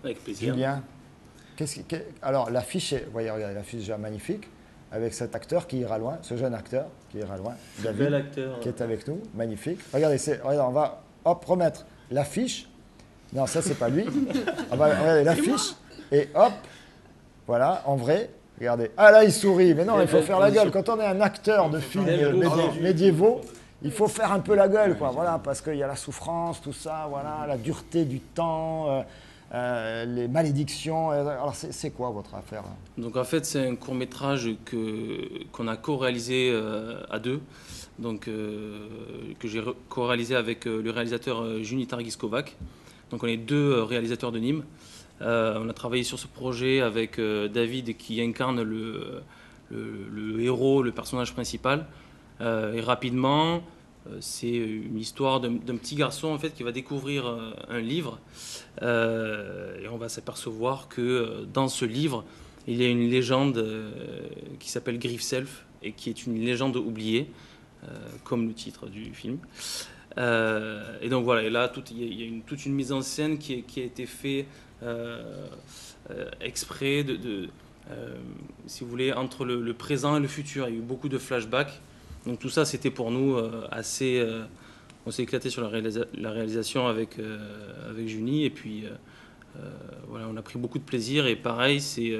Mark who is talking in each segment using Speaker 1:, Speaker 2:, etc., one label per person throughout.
Speaker 1: Avec plaisir.
Speaker 2: Julien, alors l'affiche, voyez, regardez, l'affiche est déjà magnifique, avec cet acteur qui ira loin, ce jeune acteur qui ira loin, David,
Speaker 1: Bel acteur.
Speaker 2: qui est avec nous, magnifique. Regardez, on va hop, remettre l'affiche. Non, ça, c'est pas lui. On va regarder l'affiche et hop, voilà, en vrai. Regardez. Ah là, il sourit. Mais non, il faut faire la gueule. Quand on est un acteur de films médiévaux, il faut faire un peu la gueule, quoi. Voilà, parce qu'il y a la souffrance, tout ça, voilà, la dureté du temps, les malédictions. Alors, c'est quoi votre affaire là?
Speaker 1: Donc en fait, c'est un court-métrage qu'on a co-réalisé à deux. Donc, que j'ai co-réalisé avec le réalisateur Juni Targiskovac. Donc on est deux réalisateurs de Nîmes. On a travaillé sur ce projet avec David qui incarne le héros, le personnage principal. Et rapidement, c'est une histoire d'un petit garçon en fait, qui va découvrir un livre. Et on va s'apercevoir que dans ce livre, il y a une légende qui s'appelle Grifself et qui est une légende oubliée, comme le titre du film. Et donc voilà, et là, il y a toute une mise en scène qui a été faite exprès si vous voulez, entre le présent et le futur. Il y a eu beaucoup de flashbacks. Donc tout ça, c'était pour nous assez... on s'est éclaté sur la réalisation avec Juni. Et puis, voilà, on a pris beaucoup de plaisir. Et pareil, c'est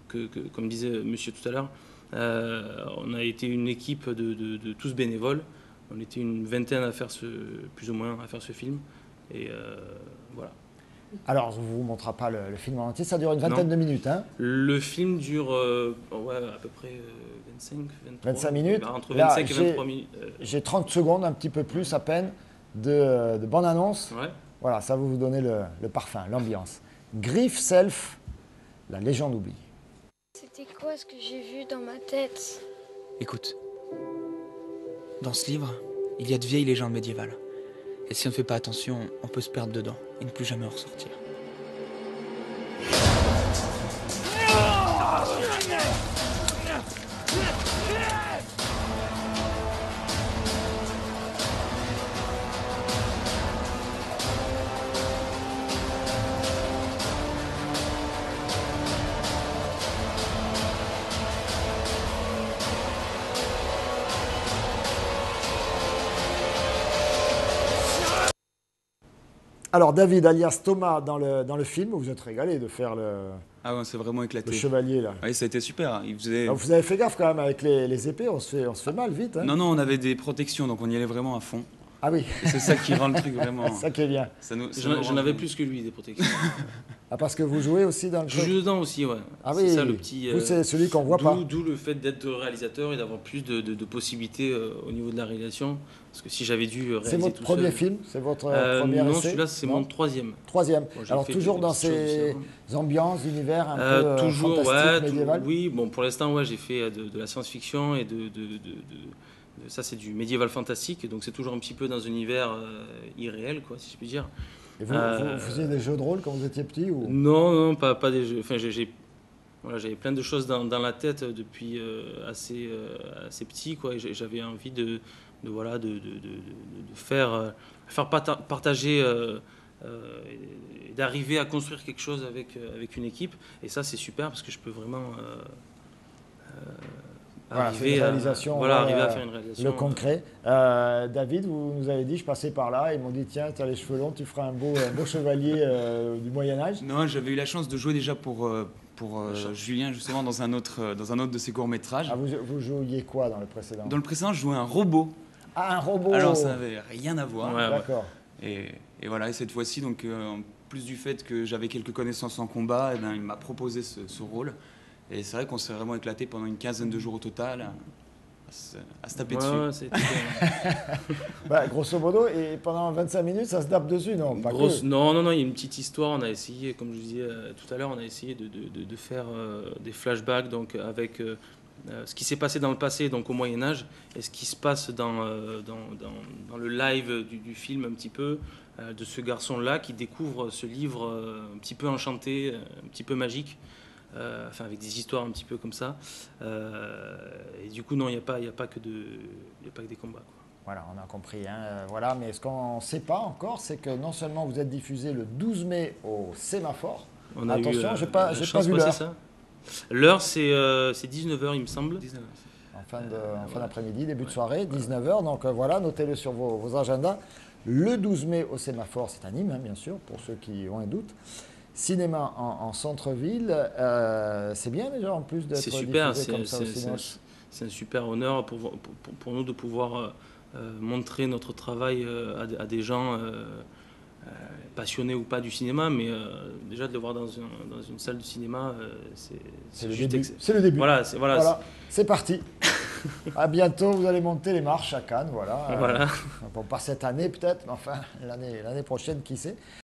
Speaker 1: comme disait monsieur tout à l'heure, on a été une équipe de tous bénévoles. On était une vingtaine à faire plus ou moins à faire ce film. Et voilà.
Speaker 2: Alors, je ne vous montrera pas le film en entier, ça dure une vingtaine de minutes. Hein.
Speaker 1: Le film dure ouais, à peu près
Speaker 2: 25 minutes.
Speaker 1: Entre 25 et 23 minutes.
Speaker 2: J'ai 30 secondes, un petit peu plus à peine, de bande-annonce.
Speaker 1: Ouais.
Speaker 2: Voilà, ça va vous donner le parfum, l'ambiance. Grifself, la légende oubliée.
Speaker 3: C'était quoi ce que j'ai vu dans ma tête?
Speaker 4: Écoute, dans ce livre, il y a de vieilles légendes médiévales. Et si on ne fait pas attention, on peut se perdre dedans et ne plus jamais en ressortir.
Speaker 2: Alors, David, alias Thomas, dans le film, vous êtes régalé de faire le
Speaker 5: c'est vraiment éclaté.
Speaker 2: chevalier, là.
Speaker 5: Oui, ça a été super.
Speaker 2: Alors, vous avez fait gaffe quand même avec les épées, on se fait mal vite. Hein.
Speaker 5: Non, on avait des protections, donc on y allait vraiment à fond.
Speaker 2: Ah oui.
Speaker 5: C'est ça qui rend le truc vraiment...
Speaker 2: ça qui est bien.
Speaker 1: J'en avais plus que lui, des protections.
Speaker 2: Ah, parce que vous jouez aussi dans le
Speaker 1: Je
Speaker 2: jeu.
Speaker 1: joue dedans aussi, ouais.
Speaker 2: Ah oui,
Speaker 1: c'est ça le petit...
Speaker 2: vous, c'est celui qu'on voit pas.
Speaker 1: D'où le fait d'être réalisateur et d'avoir plus de possibilités au niveau de la réalisation. Parce que si j'avais dû réaliser
Speaker 2: C'est votre
Speaker 1: tout
Speaker 2: premier
Speaker 1: seul...
Speaker 2: film? C'est votre premier
Speaker 1: non,
Speaker 2: essai?
Speaker 1: celui-là, c'est mon troisième.
Speaker 2: Troisième.
Speaker 1: Bon,
Speaker 2: alors, toujours dans ces ambiances, univers un peu
Speaker 1: toujours,
Speaker 2: fantastique, médiéval?
Speaker 1: Oui, bon, pour l'instant, ouais, j'ai fait de la science-fiction et ça, c'est du médiéval fantastique. Donc, c'est toujours un petit peu dans un univers irréel, quoi, si je puis dire.
Speaker 2: Et vous faisiez des jeux de rôle quand vous étiez petit ou...
Speaker 1: Non, pas des jeux. Enfin, j'avais plein de choses dans la tête depuis assez petit, quoi. Et j'avais envie de faire partager, d'arriver à construire quelque chose avec une équipe. Et ça, c'est super parce que je peux vraiment arriver à faire une réalisation.
Speaker 2: Le concret. David, vous nous avez dit, je passais par là, ils m'ont dit, tiens, tu as les cheveux longs, tu feras un beau chevalier du Moyen-Âge.
Speaker 5: Non, j'avais eu la chance de jouer déjà pour Julien, justement, dans un autre de ses courts-métrages.
Speaker 2: Ah, vous jouiez quoi dans le précédent?
Speaker 5: Dans le précédent, je jouais un robot.
Speaker 2: Ah, un robot!
Speaker 5: Alors, ça n'avait rien à voir.
Speaker 1: Ouais,
Speaker 2: d'accord.
Speaker 5: Et voilà, et cette fois-ci, donc, en plus du fait que j'avais quelques connaissances en combat, eh ben, il m'a proposé ce rôle. Et c'est vrai qu'on s'est vraiment éclaté pendant une quinzaine de jours au total à se taper dessus.
Speaker 2: Bah, grosso modo, et pendant 25 minutes, ça se tape dessus, non?
Speaker 1: Non, il y a une petite histoire. On a essayé, comme je vous disais tout à l'heure, on a essayé de faire des flashbacks donc, avec ce qui s'est passé dans le passé, donc au Moyen-Âge, et ce qui se passe dans le live du film un petit peu, de ce garçon-là qui découvre ce livre un petit peu enchanté, un petit peu magique. Avec des histoires un petit peu comme ça. Et du coup, non, il n'y a pas que des combats, quoi.
Speaker 2: Voilà, on a compris. Hein, voilà, mais ce qu'on ne sait pas encore, c'est que non seulement vous êtes diffusé le 12 mai au Sémaphore,
Speaker 1: On a
Speaker 2: Attention,
Speaker 1: eu,
Speaker 2: j'ai pas
Speaker 1: la chance
Speaker 2: vu
Speaker 1: de passer
Speaker 2: l'heure.
Speaker 1: ça. L'heure, c'est 19 h, il me semble.
Speaker 5: 19.
Speaker 2: En fin d'après-midi, début de soirée, 19 h. Donc voilà, notez-le sur vos agendas. Le 12 mai au Sémaphore, c'est à Nîmes, hein, bien sûr, pour ceux qui ont un doute. Cinéma en centre-ville, c'est bien déjà en plus d'être
Speaker 1: C'est super,
Speaker 2: diffusé comme ça au cinéma.
Speaker 1: c'est un super honneur pour nous de pouvoir montrer notre travail à des gens passionnés ou pas du cinéma, mais déjà de le voir dans une salle de cinéma,
Speaker 2: C'est le
Speaker 1: juste
Speaker 2: début. C'est le début.
Speaker 1: Voilà,
Speaker 2: Voilà, c'est parti. À bientôt, vous allez monter les marches à Cannes, voilà.
Speaker 1: Voilà.
Speaker 2: Bon, pas cette année peut-être, mais enfin l'année prochaine, qui sait.